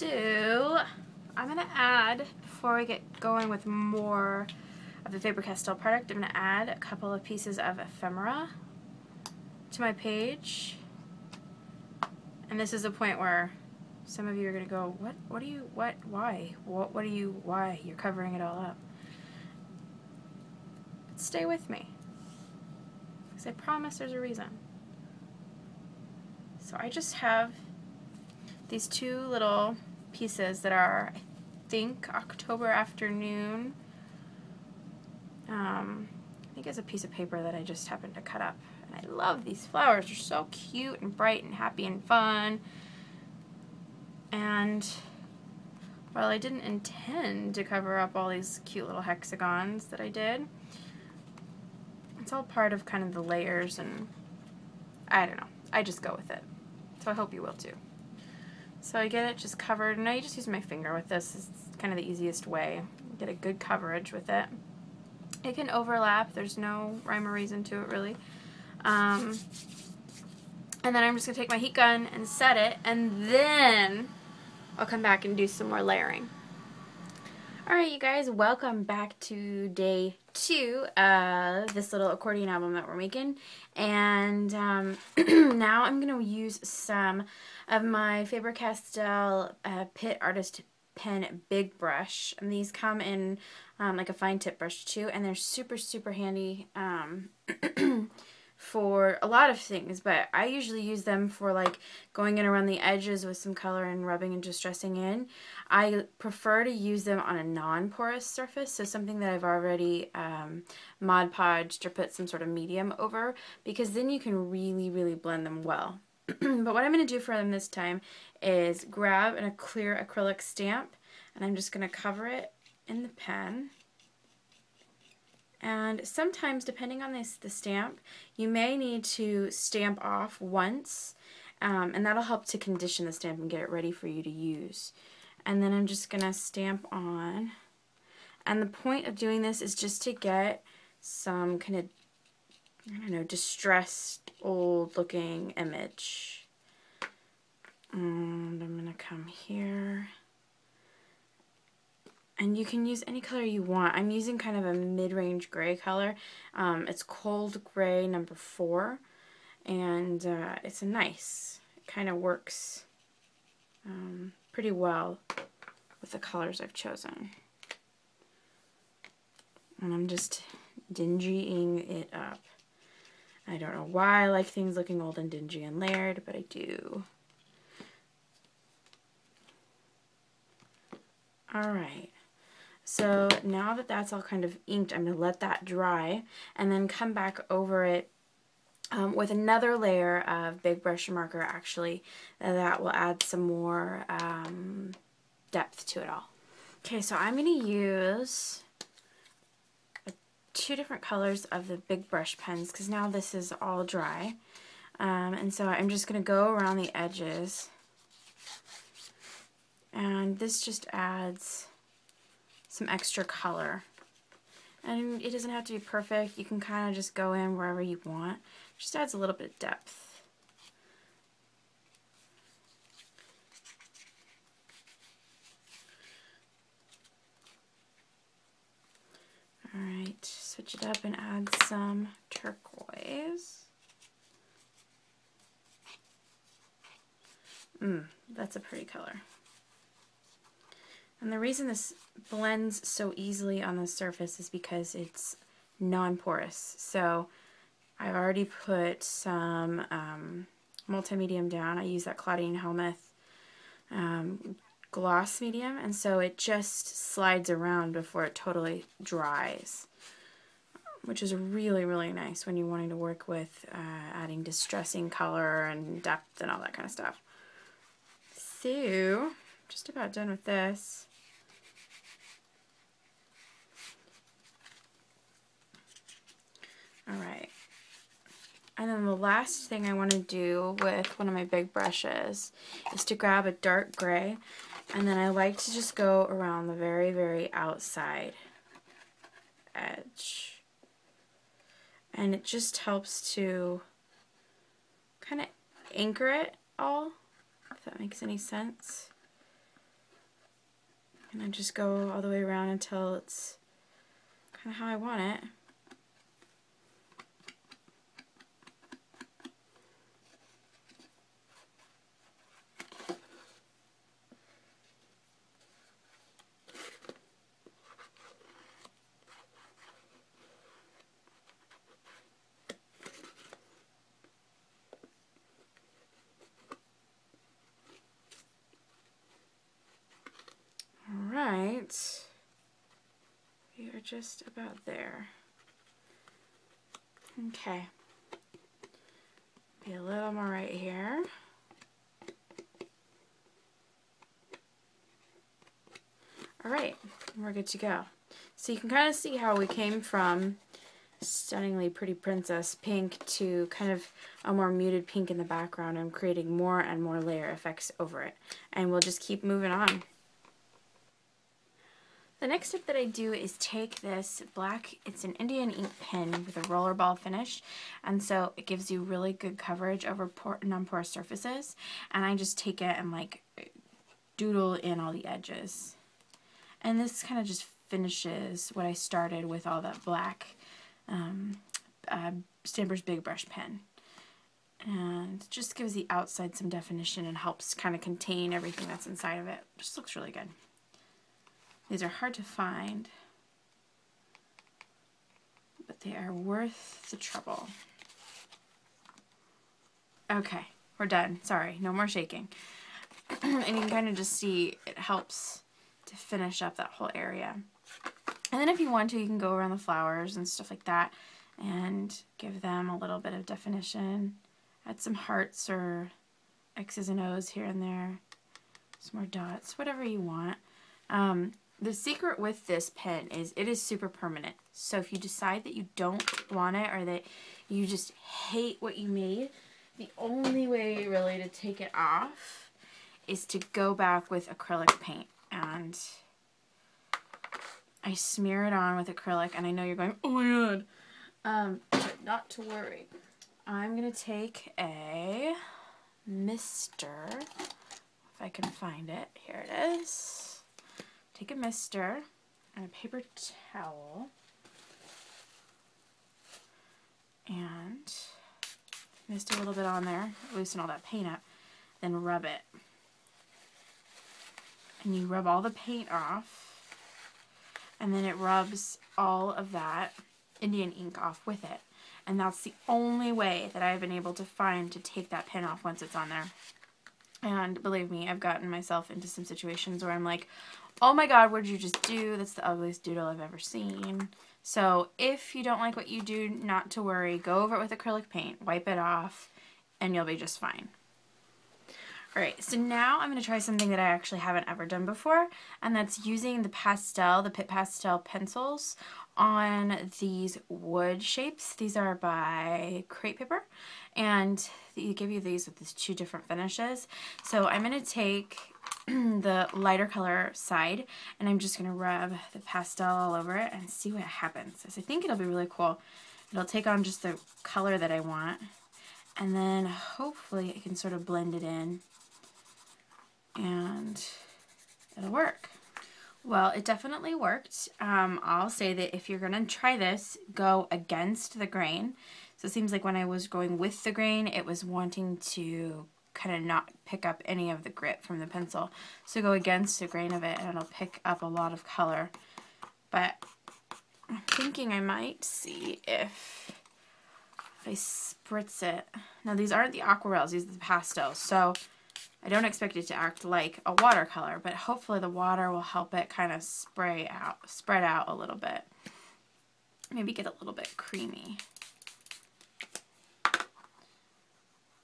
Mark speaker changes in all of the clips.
Speaker 1: So I'm going to add, before we get going with more of the Faber-Castell product, I'm going to add a couple of pieces of ephemera to my page. And this is a point where some of you are going to go, what are you, why? What are you, why? You're covering it all up. But stay with me, because I promise there's a reason. So I just have these two little pieces that are, I think, October afternoon. I think it's a piece of paper that I just happened to cut up. And I love these flowers. They're so cute and bright and happy and fun. And while I didn't intend to cover up all these cute little hexagons that I did, it's all part of kind of the layers, and I don't know. I just go with it. So I hope you will too. So I get it just covered, and I just use my finger with this. It's kind of the easiest way. Get a good coverage with it. It can overlap. There's no rhyme or reason to it, really. And then I'm just going to take my heat gun and set it, and then I'll come back and do some more layering. Alright, you guys, welcome back to day 2 of this little accordion album that we're making. And now I'm going to use some of my Faber-Castell Pitt Artist Pen Big Brush. And these come in like a fine tip brush too, and they're super, super handy for a lot of things, but I usually use them for like going in around the edges with some color and rubbing and distressing in. I prefer to use them on a non-porous surface, so something that I've already Mod Podged or put some sort of medium over, because then you can really, really blend them well. But what I'm going to do for them this time is grab a clear acrylic stamp, and I'm just going to cover it in the pen. And sometimes, depending on the stamp, you may need to stamp off once, and that'll help to condition the stamp and get it ready for you to use. And then I'm just going to stamp on. And the point of doing this is just to get some kind of, I don't know, distressed, old-looking image. And I'm going to come here. And you can use any color you want. I'm using kind of a mid-range gray color. It's Cold Gray number 4. And it's nice. It kind of works pretty well with the colors I've chosen. And I'm just dingying it up. I don't know why I like things looking old and dingy and layered, but I do. Alright. So now that that's all kind of inked, I'm going to let that dry and then come back over it with another layer of big brush marker, actually, that will add some more depth to it all. Okay, so I'm going to use 2 different colors of the big brush pens, because now this is all dry. And so I'm just going to go around the edges. And this just adds some extra color. And it doesn't have to be perfect. You can kind of just go in wherever you want. Just adds a little bit of depth. Alright, switch it up and add some turquoise. That's a pretty color. And the reason this blends so easily on the surface is because it's non-porous. So I've already put some multi-medium down. I use that Claudine Helmuth gloss medium, and so it just slides around before it totally dries, which is really, really nice when you're wanting to work with adding distressing color and depth and all that kind of stuff. So, just about done with this. Alright, and then the last thing I want to do with one of my big brushes is to grab a dark gray, and then I like to just go around the very, very outside edge. And it just helps to kind of anchor it all, if that makes any sense. And I just go all the way around until it's kind of how I want it. Alright, we are just about there. Okay, be a little more right here. Alright, we're good to go. So you can kind of see how we came from stunningly pretty princess pink to kind of a more muted pink in the background and creating more and more layer effects over it. And we'll just keep moving on. The next step that I do is take this black, it's an Indian ink pen with a rollerball finish, and so it gives you really good coverage over non-porous surfaces, and I just take it and like doodle in all the edges. And this kind of just finishes what I started with all that black Stampers' Big Brush pen. And just gives the outside some definition and helps kind of contain everything that's inside of it. Just looks really good. These are hard to find, but they are worth the trouble. Okay, we're done. Sorry, no more shaking. And you can kind of just see it helps to finish up that whole area. And then if you want to, you can go around the flowers and stuff like that and give them a little bit of definition. Add some hearts or X's and O's here and there. Some more dots, whatever you want. The secret with this pen is it is super permanent. So if you decide that you don't want it or that you just hate what you made, the only way really to take it off is to go back with acrylic paint. And I smear it on with acrylic, and I know you're going, oh my god. But not to worry. I'm going to take a mister, if I can find it. Here it is. Take a mister and a paper towel and mist a little bit on there, loosen all that paint up, then rub it. And you rub all the paint off, and then it rubs all of that Indian ink off with it. And that's the only way that I've been able to find to take that pen off once it's on there. And believe me, I've gotten myself into some situations where I'm like, oh my god, what did you just do? That's the ugliest doodle I've ever seen. So if you don't like what you do, not to worry. Go over it with acrylic paint, wipe it off, and you'll be just fine. Alright, so now I'm going to try something that I actually haven't ever done before, and that's using the Pitt Pastel pencils on these wood shapes. These are by Crepe Paper, and they give you these with these two different finishes. So I'm going to take the lighter color side, and I'm just going to rub the pastel all over it and see what happens. So I think it'll be really cool. It'll take on just the color that I want, and then hopefully I can sort of blend it in, and it'll work. Well, it definitely worked. I'll say that if you're going to try this, go against the grain. So it seems like when I was going with the grain, it was wanting to kind of not pick up any of the grit from the pencil. So go against the grain of it and it'll pick up a lot of color. But I'm thinking I might see if I spritz it. Now these aren't the aquarelles, these are the pastels. So I don't expect it to act like a watercolor, but hopefully the water will help it kind of spread out a little bit. Maybe get a little bit creamy.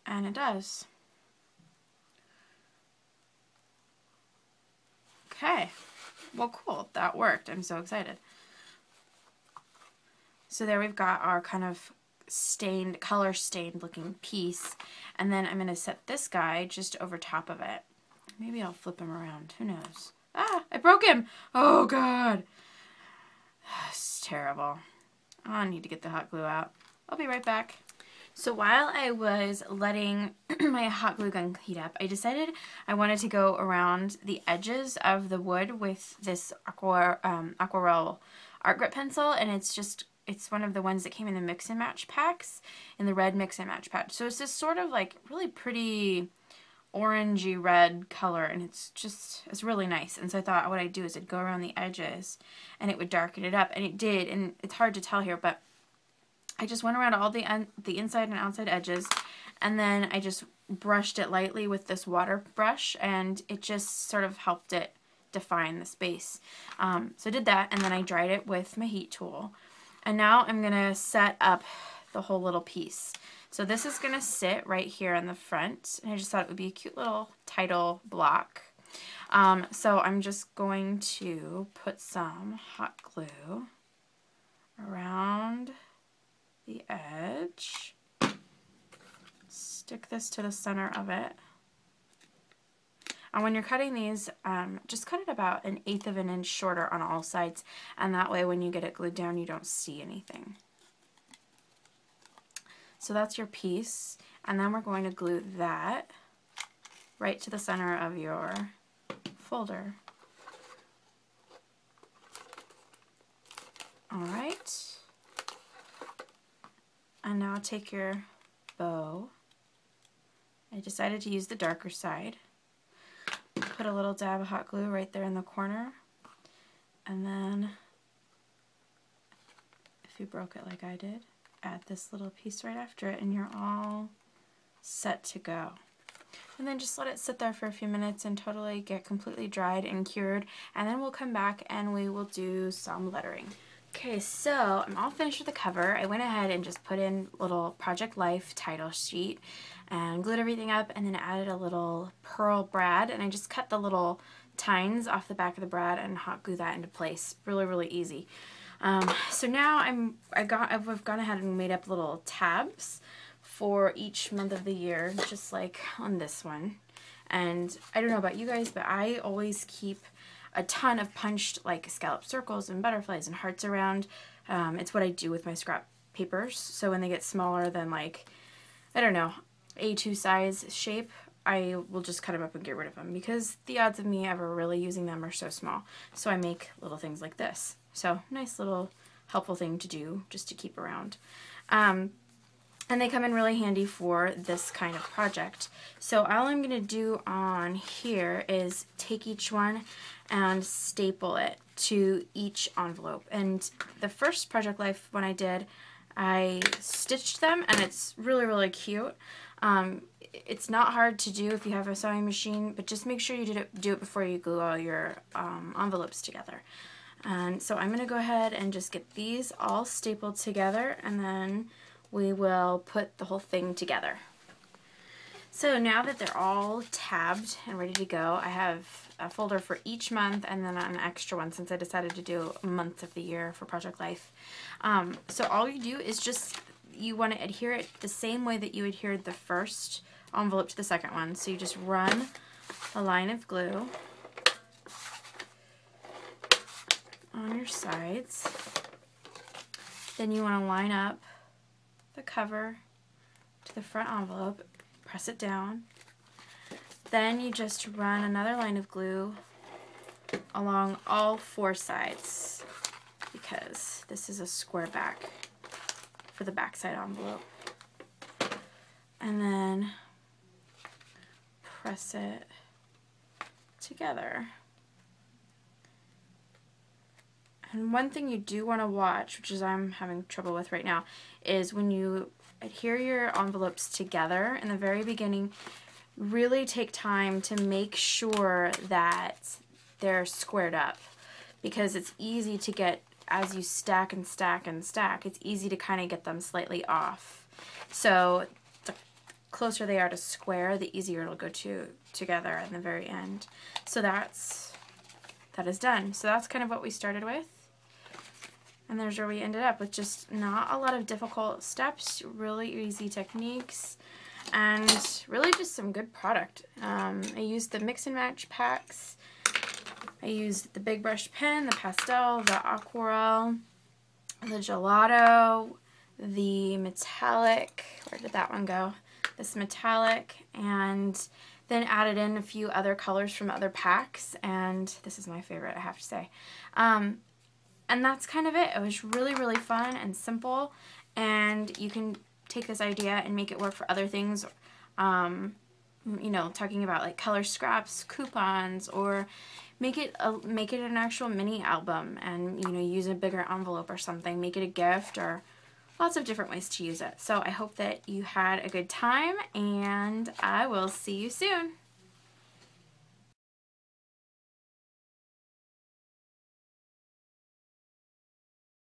Speaker 1: And it does. Okay, well cool, that worked. I'm so excited. So there we've got our kind of stained, color stained looking piece, and then I'm going to set this guy just over top of it. Maybe I'll flip him around, who knows. Ah, I broke him! Oh god! It's terrible. I need to get the hot glue out. I'll be right back. So while I was letting my hot glue gun heat up, I decided I wanted to go around the edges of the wood with this aquarelle art grip pencil, and it's one of the ones that came in the mix and match packs, in the red mix and match pack. So it's this sort of like really pretty orangey red color, and it's really nice. And so I thought what I'd do is I'd go around the edges and it would darken it up, and it did. And it's hard to tell here, but I just went around all the inside and outside edges, and then I just brushed it lightly with this water brush, and it just sort of helped it define the space. So I did that, and then I dried it with my heat tool. And now I'm going to set up the whole little piece. So this is going to sit right here in the front, and I just thought it would be a cute little title block. So I'm just going to put some hot glue around the edge, stick this to the center of it, and when you're cutting these, just cut it about 1/8 of an inch shorter on all sides, and that way when you get it glued down you don't see anything. So that's your piece, and then we're going to glue that right to the center of your folder. Alright. And now take your bow. I decided to use the darker side. Put a little dab of hot glue right there in the corner. And then, if you broke it like I did, add this little piece right after it, and you're all set to go. And then just let it sit there for a few minutes and totally get completely dried and cured. And then we'll come back and we will do some lettering. Okay, so I'm all finished with the cover. I went ahead and just put in little Project Life title sheet and glued everything up, and then added a little pearl brad, and I just cut the little tines off the back of the brad and hot glue that into place. Really, really easy. So now I've gone ahead and made up little tabs for each month of the year, just like on this one. And I don't know about you guys, but I always keep a ton of punched like scallop circles and butterflies and hearts around. It's what I do with my scrap papers. So when they get smaller than, like, I don't know, A2 size shape, I will just cut them up and get rid of them, because the odds of me ever really using them are so small. So I make little things like this. So nice little helpful thing to do just to keep around. And they come in really handy for this kind of project. So all I'm going to do on here is take each one and staple it to each envelope. And the first Project Life one I did, I stitched them, and it's really, really cute. It's not hard to do if you have a sewing machine, but just make sure you do it before you glue all your envelopes together. And so I'm going to go ahead and just get these all stapled together, and then we will put the whole thing together. So now that they're all tabbed and ready to go, I have a folder for each month and then an extra one since I decided to do months of the year for Project Life. So all you do is just, you want to adhere it the same way that you adhered the first envelope to the second one. So you just run a line of glue on your sides. Then you want to line up the cover to the front envelope, press it down. Then you just run another line of glue along all 4 sides, because this is a square back for the back side envelope. And then press it together. And one thing you do want to watch, which is I'm having trouble with right now, is when you adhere your envelopes together in the very beginning, really take time to make sure that they're squared up, because it's easy to get, as you stack and stack and stack, it's easy to kind of get them slightly off. So the closer they are to square, the easier it'll go together at the very end. So that is done. So that's kind of what we started with. And there's where we ended up, with just not a lot of difficult steps, really easy techniques, and really just some good product. I used the mix and match packs. I used the big brush pen, the pastel, the aquarelle, the gelato, the metallic, where did that one go? This metallic, and then added in a few other colors from other packs, and this is my favorite, I have to say. And that's kind of it. It was really, really fun and simple, and you can take this idea and make it work for other things. You know, talking about like color scraps, coupons, or make it an actual mini album, and you know, use a bigger envelope or something. Make it a gift, or lots of different ways to use it. So I hope that you had a good time, and I will see you soon.